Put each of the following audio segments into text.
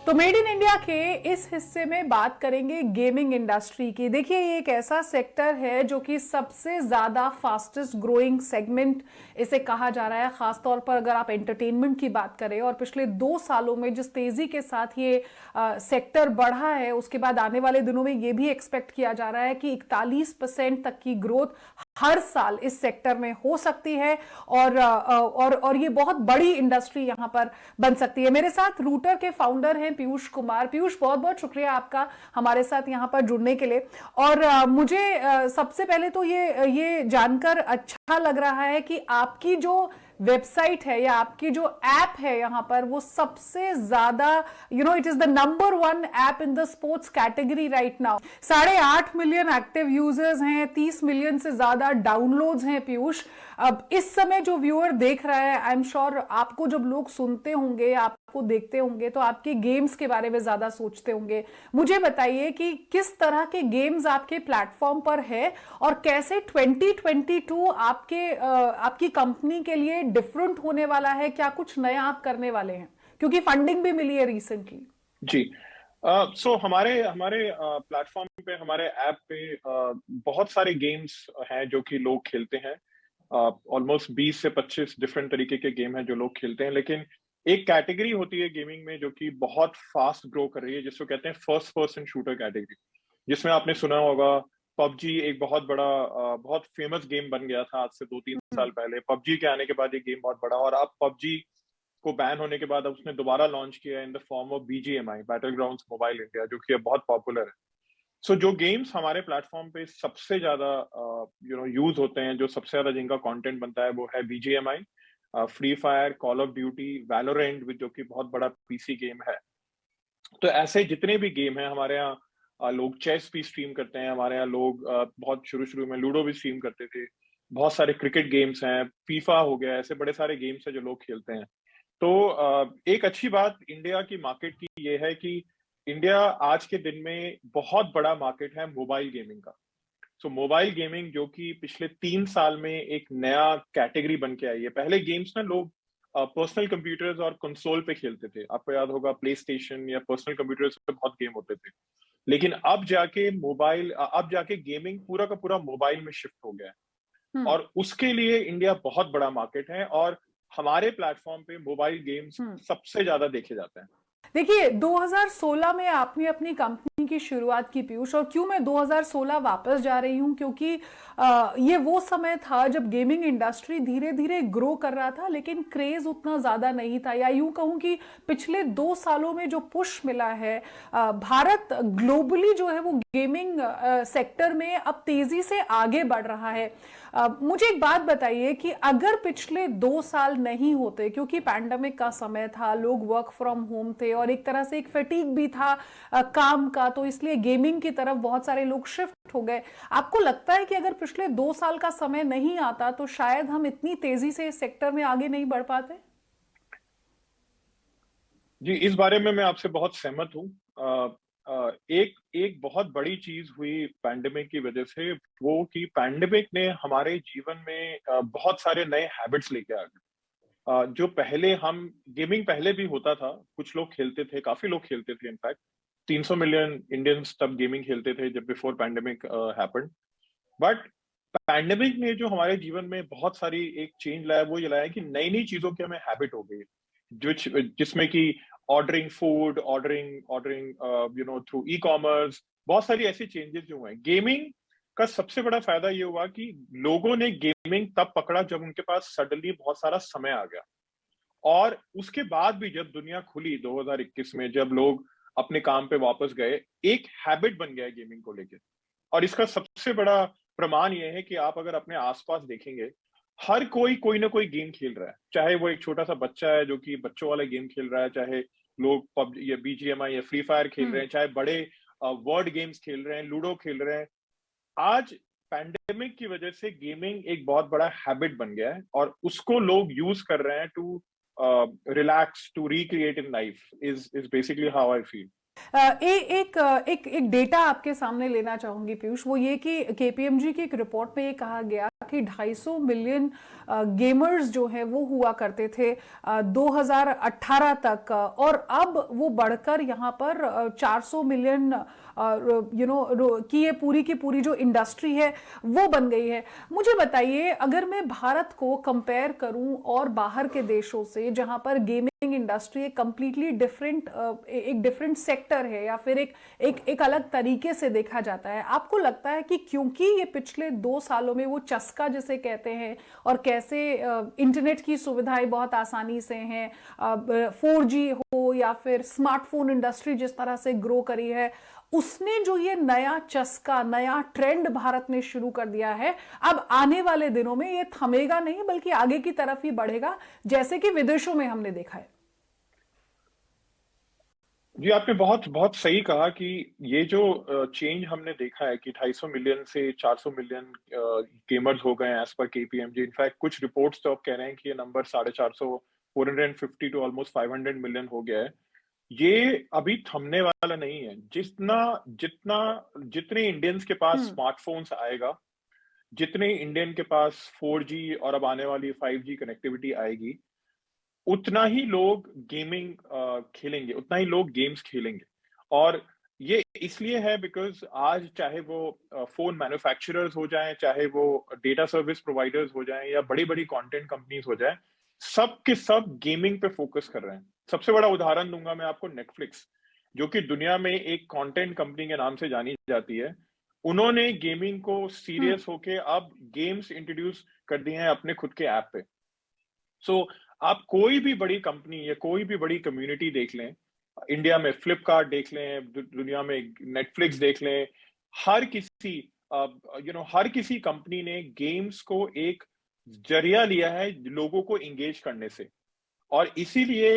तो made in India के इस हिस्से में बात करेंगे गेमिंग इंडस्ट्री की। देखिए, ये एक ऐसा सेक्टर है जो कि सबसे ज्यादा फास्टेस्ट ग्रोइंग सेगमेंट इसे कहा जा रहा है, खासतौर पर अगर आप एंटरटेनमेंट की बात करें। और पिछले 2 सालों में जिस तेजी के साथ ये सेक्टर बढ़ा है, उसके बाद आने वाले दिनों में ये भी एक्सपेक्ट किया जा रहा है कि 41% तक की ग्रोथ हर साल इस सेक्टर में हो सकती है और ये बहुत बड़ी इंडस्ट्री यहां पर बन सकती है। मेरे साथ रूटर के फाउंडर हैं पीयूष कुमार। पीयूष, बहुत बहुत शुक्रिया आपका हमारे साथ यहां पर जुड़ने के लिए। और मुझे सबसे पहले तो ये जानकर अच्छा लग रहा है कि आपकी जो वेबसाइट है या आपकी जो ऐप है यहां पर, वो सबसे ज्यादा it is the number 1 app in the sports category right now. 8.5 million active users हैं, 30 मिलियन से ज्यादा डाउनलोड्स हैं। पीयूष, अब इस समय जो व्यूअर देख रहा है, आई एम श्योर आपको जब लोग सुनते होंगे, आपको देखते होंगे, तो आपके गेम्स के बारे में ज्यादा सोचते होंगे। मुझे बताइए कि किस तरह के गेम्स आपके प्लेटफॉर्म पर है और कैसे 2022 आपकी कंपनी के लिए डिफरेंट होने वाला है। क्या कुछ नया आप करने वाले हैं, क्योंकि फंडिंग भी मिली है रिसेंटली? जी। हमारे हमारे प्लेटफॉर्म पे, हमारे ऐप पे बहुत सारे गेम्स हैं जो कि लोग खेलते हैं। ऑलमोस्ट 20 से 25 डिफरेंट तरीके के गेम हैं जो लोग खेलते हैं, लेकिन एक कैटेगरी होती है गेमिंग में जो कि बहुत फास्ट ग्रो कर रही है, जिसको कहते हैं फर्स्ट पर्सन शूटर कैटेगरी, जिसमें आपने सुना होगा पबजी एक बहुत बड़ा बहुत फेमस गेम बन गया था आज से 2-3 साल पहले। पबजी के आने के बाद ये गेम बहुत बड़ा, और अब पबजी को बैन होने के बाद अब उसने दोबारा लॉन्च किया in the form of BGMI, battle grounds mobile India, जो कि अब बहुत पॉपुलर है। जो गेम्स हमारे प्लेटफॉर्म पे सबसे ज्यादा यूज होते हैं, जो सबसे ज्यादा जिनका कंटेंट बनता है, वो है BGMI, free fire, call of duty, Valorant, जो कि बहुत बड़ा पीसी गेम है। तो ऐसे जितने भी गेम हैं हमारे यहाँ, लोग चेस भी स्ट्रीम करते हैं हमारे यहाँ। लोग बहुत शुरू शुरू में लूडो भी स्ट्रीम करते थे। बहुत सारे क्रिकेट गेम्स हैं, फीफा हो गया, ऐसे बड़े सारे गेम्स हैं जो लोग खेलते हैं। तो एक अच्छी बात इंडिया की मार्केट की ये है कि इंडिया आज के दिन में बहुत बड़ा मार्केट है मोबाइल गेमिंग का। मोबाइल गेमिंग जो कि पिछले 3 साल में एक नया कैटेगरी बन के आई है। पहले गेम्स ना लोग पर्सनल कंप्यूटर्स और कंसोल पे खेलते थे, आपको याद होगा प्ले स्टेशन या पर्सनल कंप्यूटर्स पे बहुत गेम होते थे। लेकिन अब जाके गेमिंग पूरा का पूरा मोबाइल में शिफ्ट हो गया है, हम्म। और उसके लिए इंडिया बहुत बड़ा मार्केट है, और हमारे प्लेटफॉर्म पे मोबाइल गेम्स हम्म। सबसे ज्यादा देखे जाते हैं। देखिए, 2016 में आपने अपनी कंपनी की शुरुआत की पीयूष। और क्यों मैं 2016 वापस जा रही हूं, क्योंकि ये वो समय था जब गेमिंग इंडस्ट्री धीरे धीरे ग्रो कर रहा था, लेकिन क्रेज उतना ज्यादा नहीं था। या यूं कहूं कि पिछले 2 सालों में जो पुश मिला है, भारत ग्लोबली जो है वो गेमिंग सेक्टर में अब तेजी से आगे बढ़ रहा है। मुझे एक बात बताइए कि अगर पिछले 2 साल नहीं होते, क्योंकि पैंडेमिक का समय था, लोग वर्क फ्रॉम होम थे और एक तरह से एक फटीग भी था काम का, तो इसलिए गेमिंग की तरफ बहुत सारे लोग शिफ्ट हो गए। आपको लगता है कि अगर पिछले 2 साल का समय नहीं आता तो शायद हम इतनी तेजी से इस सेक्टर में आगे नहीं बढ़ पाते? जी, इस बारे में मैं आपसे बहुत सहमत हूँ। एक एक बहुत बड़ी चीज हुई पैंडेमिक की वजह से, वो कि पैंडेमिक ने हमारे जीवन में बहुत सारे नए हैबिट्स लेके आ गए। जो पहले हम गेमिंग पहले भी होता था, कुछ लोग खेलते थे, काफी लोग खेलते थे। इनफैक्ट 300 मिलियन इंडियंस तब गेमिंग खेलते थे जब before pandemic happened. But pandemic ने जो हमारे जीवन में बहुत सारी एक चेंज लाया, वो ये लाया कि नई नई चीजों की हमें हैबिट हो गई, जो जिसमें कि ordering food, ordering ordering through e commerce, बहुत सारी ऐसी चेंजेस जो हुए। गेमिंग का सबसे बड़ा फायदा ये हुआ कि लोगों ने गेमिंग तब पकड़ा जब उनके पास सडनली बहुत सारा समय आ गया। और उसके बाद भी जब दुनिया खुली 2021 में, जब लोग अपने काम पे वापस गए, एक हैबिट बन गया है गेमिंग को लेके। और इसका सबसे बड़ा प्रमाण ये है कि आप अगर अपने आसपास देखेंगे, हर कोई ना कोई गेम खेल रहा है। चाहे वो एक छोटा सा बच्चा है जो कि बच्चों वाला गेम खेल रहा है, चाहे लोग पब या बीजीएमआई या फ्री फायर खेल रहे हैं, चाहे बड़े वर्ड गेम्स खेल रहे हैं, लूडो खेल रहे हैं। आज पैंडेमिक की वजह से गेमिंग एक बहुत बड़ा हैबिट बन गया है, और उसको लोग यूज कर रहे हैं to relax, to recreate in life, is basically how I feel. एक डेटा आपके सामने लेना चाहूंगी पीयूष, वो ये कि केपीएमजी की एक रिपोर्ट में ये कहा गया कि 250 मिलियन गेमर्स जो हैं वो हुआ करते थे 2018 तक, और अब वो बढ़कर यहाँ पर 400 मिलियन कि ये पूरी की पूरी जो इंडस्ट्री है वो बन गई है। मुझे बताइए, अगर मैं भारत को कंपेयर करूं और बाहर के देशों से जहां पर गेमिंग इंडस्ट्री एक कंप्लीटली डिफरेंट एक डिफरेंट सेक्टर है या फिर एक अलग तरीके से देखा जाता है, आपको लगता है कि क्योंकि ये पिछले 2 सालों में वो चस्का जिसे कहते हैं और कैसे इंटरनेट की सुविधाएं बहुत आसानी से हैं, 4G हो या फिर स्मार्टफोन इंडस्ट्री जिस तरह से ग्रो करी है, उसने जो ये नया चस्का, नया ट्रेंड भारत में शुरू कर दिया है, अब आने वाले दिनों में ये थमेगा नहीं बल्कि आगे की तरफ ही बढ़ेगा, जैसे कि विदेशों में हमने देखा है। जी, आपने बहुत बहुत सही कहा कि ये जो चेंज हमने देखा है कि 250 मिलियन से 400 मिलियन गेमर्स हो गए हैं एज पर केपीएमजी। इनफैक्ट कुछ रिपोर्ट्स तो अब कह रहे हैं कि ये नंबर 450, 450 टू ऑलमोस्ट 500 मिलियन हो गया है। ये अभी थमने वाला नहीं है। जितना जितना जितने इंडियंस के पास स्मार्टफोन्स आएगा, जितने इंडियन के पास 4G और अब आने वाली 5G कनेक्टिविटी आएगी, उतना ही लोग गेमिंग खेलेंगे, उतना ही लोग गेम्स खेलेंगे। और ये इसलिए है बिकॉज आज चाहे वो फोन मैन्युफैक्चरर्स हो जाएं, चाहे वो डेटा सर्विस प्रोवाइडर्स हो जाएं या बड़ी बड़ी कंटेंट कंपनीज हो जाएं, सब के सब गेमिंग पे फोकस कर रहे हैं। सबसे बड़ा उदाहरण दूंगा मैं आपको, नेटफ्लिक्स, जो कि दुनिया में एक कंटेंट कंपनी के नाम से जानी जाती है। उन्होंने गेमिंग को सीरियस होके अब गेम्स इंट्रोड्यूस कर दिए हैं अपने खुद के ऐप पे। सो आप कोई भी बड़ी कंपनी या कोई भी बड़ी कम्युनिटी देख लें, इंडिया में फ्लिपकार्ट देख लें, दुनिया में नेटफ्लिक्स देख लें, हर किसी हर किसी कंपनी ने गेम्स को एक जरिया लिया है लोगों को एंगेज करने से। और इसीलिए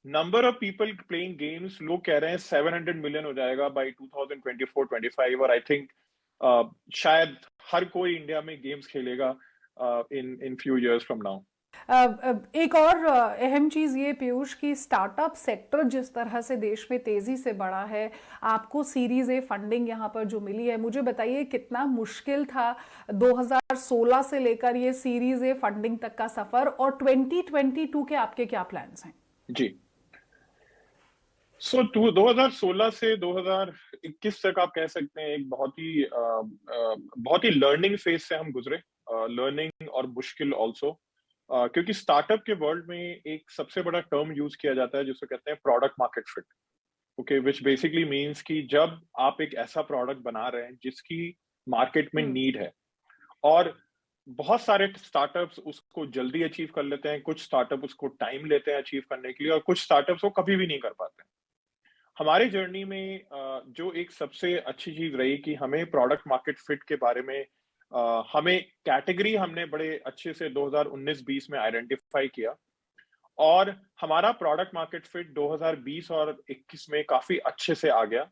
number of people playing games, लोग कह रहे हैं 700 मिलियन हो जाएगा बाय 2024-25, और आई थिंक शायद हर कोई इंडिया में गेम्स खेलेगा in few years from now. एक और अहम चीज ये पीयूष की स्टार्टअप सेक्टर जिस तरह से देश में तेजी से बढ़ा है, आपको सीरीज ए फंडिंग यहाँ पर जो मिली है, मुझे बताइए कितना मुश्किल था 2016 से लेकर ये सीरीज ए फंडिंग तक का सफर, और 2022 के आपके क्या प्लान्स हैं? जी, 2016 से 2021 तक आप कह सकते हैं एक बहुत ही लर्निंग फेज से हम गुजरे। लर्निंग और मुश्किल ऑल्सो, क्योंकि स्टार्टअप के वर्ल्ड में एक सबसे बड़ा टर्म यूज किया जाता है जिसको कहते हैं product market fit. Okay, which basically means कि जब आप एक ऐसा प्रोडक्ट बना रहे हैं जिसकी मार्केट में नीड है, और बहुत सारे स्टार्टअप्स उसको जल्दी अचीव कर लेते हैं, कुछ स्टार्टअप उसको टाइम लेते हैं अचीव करने के लिए, और कुछ स्टार्टअप्स को कभी भी नहीं कर पाते। हमारे जर्नी में जो एक सबसे अच्छी चीज रही कि हमें प्रोडक्ट मार्केट फिट के बारे में हमें कैटेगरी हमने बड़े अच्छे से 2019-20 में आइडेंटिफाई किया, और हमारा प्रोडक्ट मार्केट फिट 2020 और 21 में काफी अच्छे से आ गया,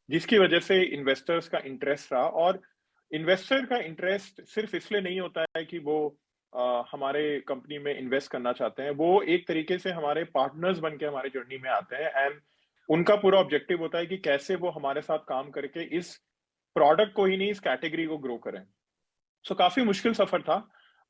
जिसकी वजह से इन्वेस्टर्स का इंटरेस्ट रहा। और इन्वेस्टर का इंटरेस्ट सिर्फ इसलिए नहीं होता है कि वो हमारे कंपनी में इन्वेस्ट करना चाहते हैं, वो एक तरीके से हमारे पार्टनर्स बन के हमारे जर्नी में आते हैं, एंड उनका पूरा ऑब्जेक्टिव होता है कि कैसे वो हमारे साथ काम करके इस प्रोडक्ट को ही नहीं, इस कैटेगरी को ग्रो करें। सो काफी मुश्किल सफर था।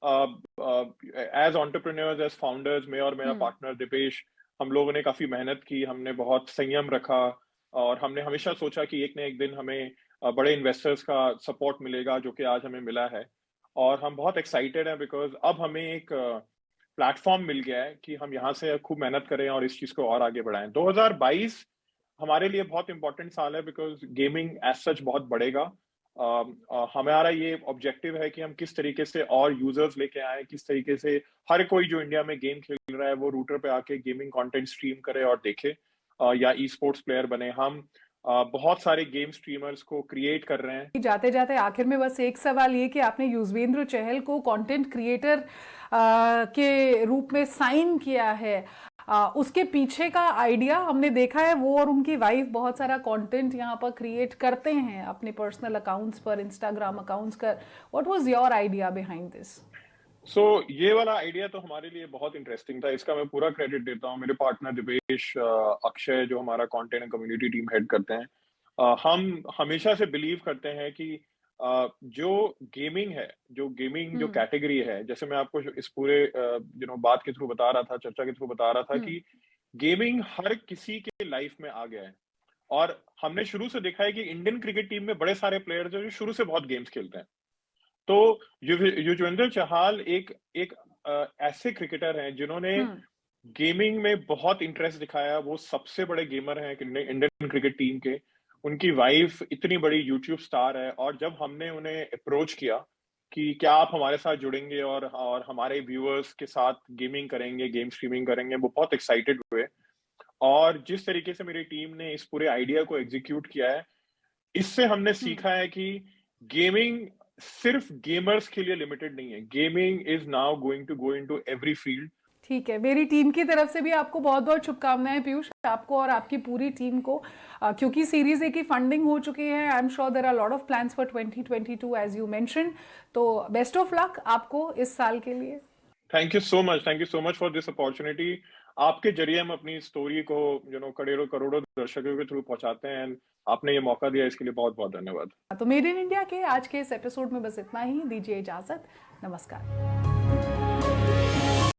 एज एंटरप्रेन्योर्स, एज फाउंडर्स, मैं और मेरा पार्टनर दिपेश, हम लोगों ने काफी मेहनत की, हमने बहुत संयम रखा, और हमने हमेशा सोचा कि एक न एक दिन हमें बड़े इन्वेस्टर्स का सपोर्ट मिलेगा, जो कि आज हमें मिला है। और हम बहुत एक्साइटेड हैं बिकॉज अब हमें एक प्लेटफॉर्म मिल गया है कि हम यहाँ से खूब मेहनत करें और इस चीज को और आगे बढ़ाएं। 2022 हमारे लिए बहुत इंपॉर्टेंट साल है बिकॉज गेमिंग एज सच बहुत बढ़ेगा। हमारा ये ऑब्जेक्टिव है कि हम किस तरीके से और यूजर्स लेके आए, किस तरीके से हर कोई जो इंडिया में गेम खेल रहा है वो रूटर पे आके गेमिंग कंटेंट स्ट्रीम करे और देखे, या ई स्पोर्ट्स प्लेयर बने। हम बहुत सारे गेम स्ट्रीमर्स को क्रिएट कर रहे हैं। जाते जाते आखिर में बस एक सवाल ये कि आपने युजवेंद्र चहल को कंटेंट क्रिएटर के रूप में साइन किया है, उसके पीछे का आइडिया हमने देखा है, वो और उनकी वाइफ बहुत सारा कंटेंट यहाँ पर क्रिएट करते हैं अपने पर्सनल अकाउंट्स पर, इंस्टाग्राम अकाउंट्स पर। What was your idea behind this? ये वाला आइडिया तो हमारे लिए बहुत इंटरेस्टिंग था। इसका मैं पूरा क्रेडिट देता हूँ मेरे पार्टनर दिपेश, अक्षय, जो हमारा content and community team head करते हैं। हम हमेशा से बिलीव करते हैं कि जो गेमिंग है, जो गेमिंग जो हम्म। कैटेगरी है, जैसे मैं आपको इस पूरे बात के थ्रू बता रहा था, चर्चा के थ्रू बता रहा था हम्म। कि गेमिंग हर किसी के लाइफ में आ गया है। और हमने शुरू से देखा है कि इंडियन क्रिकेट टीम में बड़े सारे प्लेयर्स हैं जो शुरू से बहुत गेम्स खेलते हैं। तो युजवेंद्र चहल एक एक ऐसे क्रिकेटर हैं जिन्होंने हम्म। गेमिंग में बहुत इंटरेस्ट दिखाया। वो सबसे बड़े गेमर हैं इंडियन क्रिकेट टीम के। उनकी वाइफ इतनी बड़ी यूट्यूब स्टार है, और जब हमने उन्हें अप्रोच किया कि क्या आप हमारे साथ जुड़ेंगे और हमारे व्यूअर्स के साथ गेमिंग करेंगे, गेम स्ट्रीमिंग करेंगे, वो बहुत एक्साइटेड हुए। और जिस तरीके से मेरी टीम ने इस पूरे आइडिया को एग्जीक्यूट किया है, इससे हमने हम्म। सीखा है कि गेमिंग सिर्फ गेमर्स के लिए लिमिटेड नहीं है। Gaming is now going to go into every field. ठीक है, मेरी टीम की तरफ से भी आपको बहुत बहुत शुभकामनाएं पीयूष, आपको और आपकी पूरी टीम को, क्योंकि सीरीज ए की फंडिंग हो चुकी है। I am sure there are lot of plans for 2022 as you mention. तो बेस्ट ऑफ लक आपको इस साल के लिए। Thank you so much, thank you so much for this opportunity. आपके जरिए हम अपनी स्टोरी को करोड़ों करोड़ों दर्शकों के थ्रू पहुंचाते हैं। आपने ये मौका दिया, इसके लिए बहुत बहुत धन्यवाद। तो मेड इन इंडिया के आज के इस एपिसोड में बस इतना ही। दीजिए इजाजत। नमस्कार।